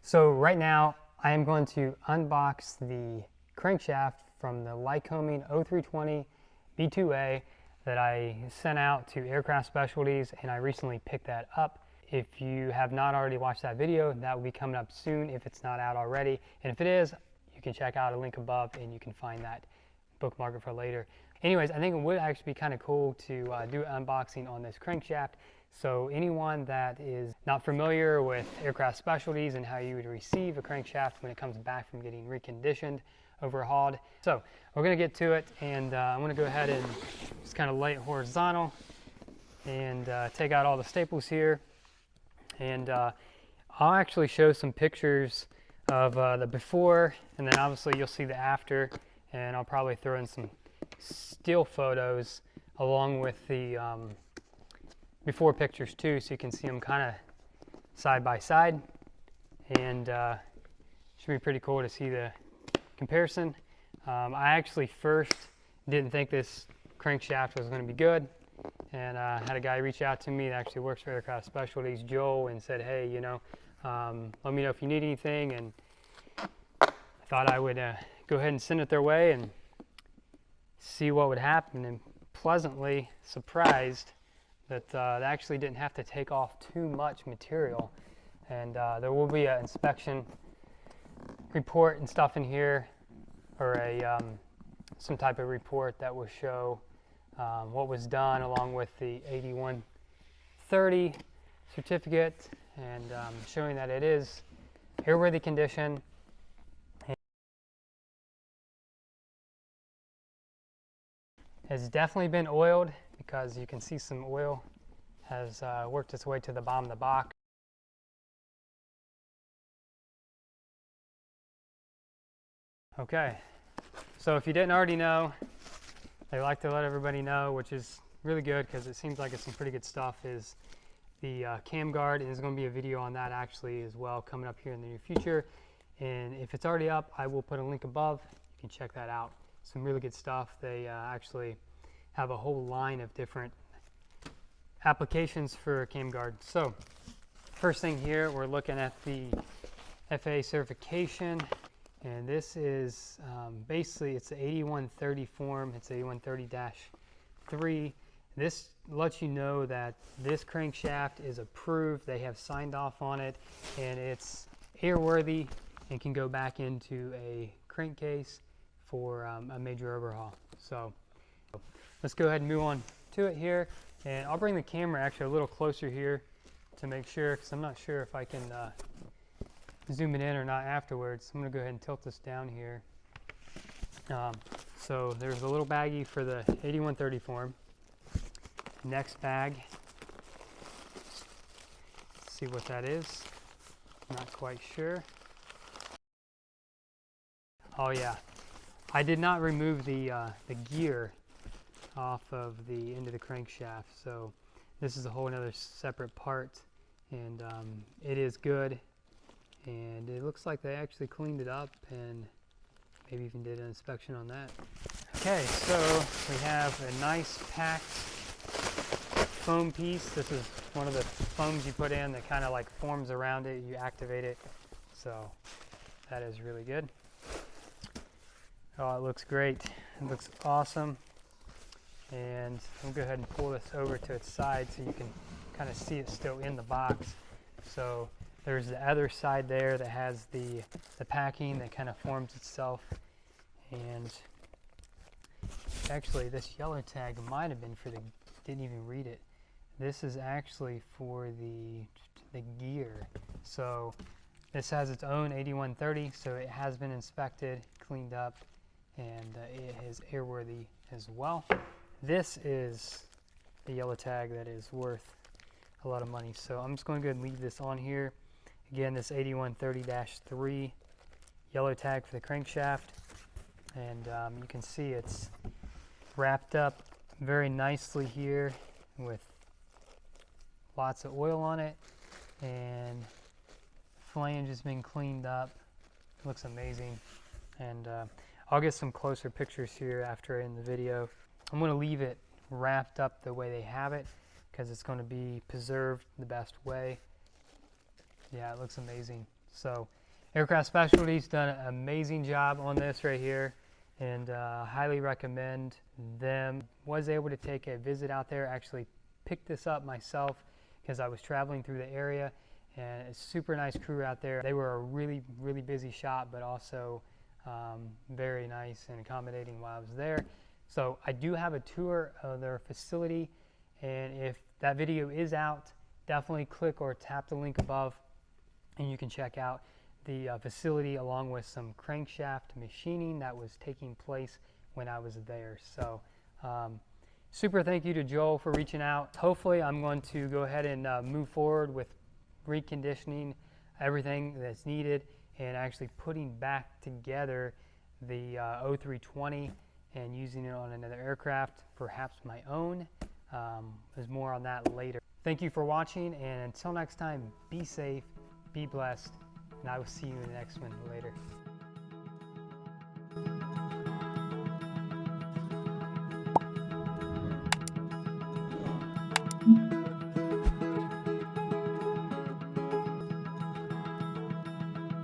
So right now I am going to unbox the crankshaft from the Lycoming 0320 B2A that I sent out to Aircraft Specialties, and I recently picked that up. If you have not already watched that video, that will be coming up soon if it's not out already. And if it is, you can check out a link above and you can find that, bookmark it for later. Anyways, I think it would actually be kind of cool to do an unboxing on this crankshaft. So anyone that is not familiar with Aircraft Specialties and how you would receive a crankshaft when it comes back from getting reconditioned, overhauled. So we're going to get to it, and I'm going to go ahead and just kind of lay it horizontal and take out all the staples here. And I'll actually show some pictures of the before, and then obviously you'll see the after, and I'll probably throw in some still photos along with the before pictures too, so you can see them kind of side by side, and should be pretty cool to see the comparison. I actually first didn't think this crankshaft was going to be good, and had a guy reach out to me that actually works for Aircraft Specialties, Joel, and said, hey, you know, let me know if you need anything, and I thought I would go ahead and send it their way and see what would happen, and pleasantly surprised that they actually didn't have to take off too much material. And there will be an inspection report and stuff in here, or a some type of report that will show what was done, along with the 8130 certificate, and showing that it is airworthy condition. It's definitely been oiled, because you can see some oil has worked its way to the bottom of the box. Okay, so if you didn't already know, they like to let everybody know, which is really good because it seems like it's some pretty good stuff, is the cam guard, and there's going to be a video on that actually as well coming up here in the near future. And if it's already up, I will put a link above. You can check that out. Some really good stuff. They actually have a whole line of different applications for a cam guard. So first thing here, we're looking at the FAA certification, and this is basically, it's the 8130 form. It's 8130-3. This lets you know that this crankshaft is approved. They have signed off on it, and it's airworthy and can go back into a crankcase for a major overhaul. So let's go ahead and move on to it here, and I'll bring the camera actually a little closer here to make sure, because I'm not sure if I can zoom it in or not afterwards. I'm going to go ahead and tilt this down here. So there's a little baggie for the 8130 form. Next bag, let's see what that is. Not quite sure. Oh yeah, I did not remove the gear off of the end of the crankshaft, so this is a whole another separate part, and it is good, and it looks like they actually cleaned it up and maybe even did an inspection on that. Okay, so we have a nice packed foam piece. This is one of the foams you put in that kind of like forms around it. You activate it, so that is really good. Oh, it looks great. It looks awesome. And we'll go ahead and pull this over to its side so you can kind of see it still in the box. So there's the other side there that has the packing that kind of forms itself. And actually this yellow tag might have been for the, didn't even read it. This is actually for the gear. So this has its own 8130, so it has been inspected, cleaned up, and it is airworthy as well. This is the yellow tag that is worth a lot of money. So I'm just going to go ahead and leave this on here. Again, this 8130-3 yellow tag for the crankshaft. And you can see it's wrapped up very nicely here with lots of oil on it. And flange has been cleaned up. It looks amazing. And I'll get some closer pictures here after in the video. I'm going to leave it wrapped up the way they have it, because it's going to be preserved the best way. Yeah, it looks amazing. So Aircraft Specialties done an amazing job on this right here, and highly recommend them. Was able to take a visit out there, actually picked this up myself because I was traveling through the area, and it's super nice crew out there. They were a really busy shop, but also very nice and accommodating while I was there. So I do have a tour of their facility, and if that video is out, definitely click or tap the link above and you can check out the facility along with some crankshaft machining that was taking place when I was there. So super thank you to Joel for reaching out. Hopefully I'm going to go ahead and move forward with reconditioning everything that's needed and actually putting back together the 0320 and using it on another aircraft, perhaps my own. There's more on that later. Thank you for watching, and until next time, be safe, be blessed, and I will see you in the next one later.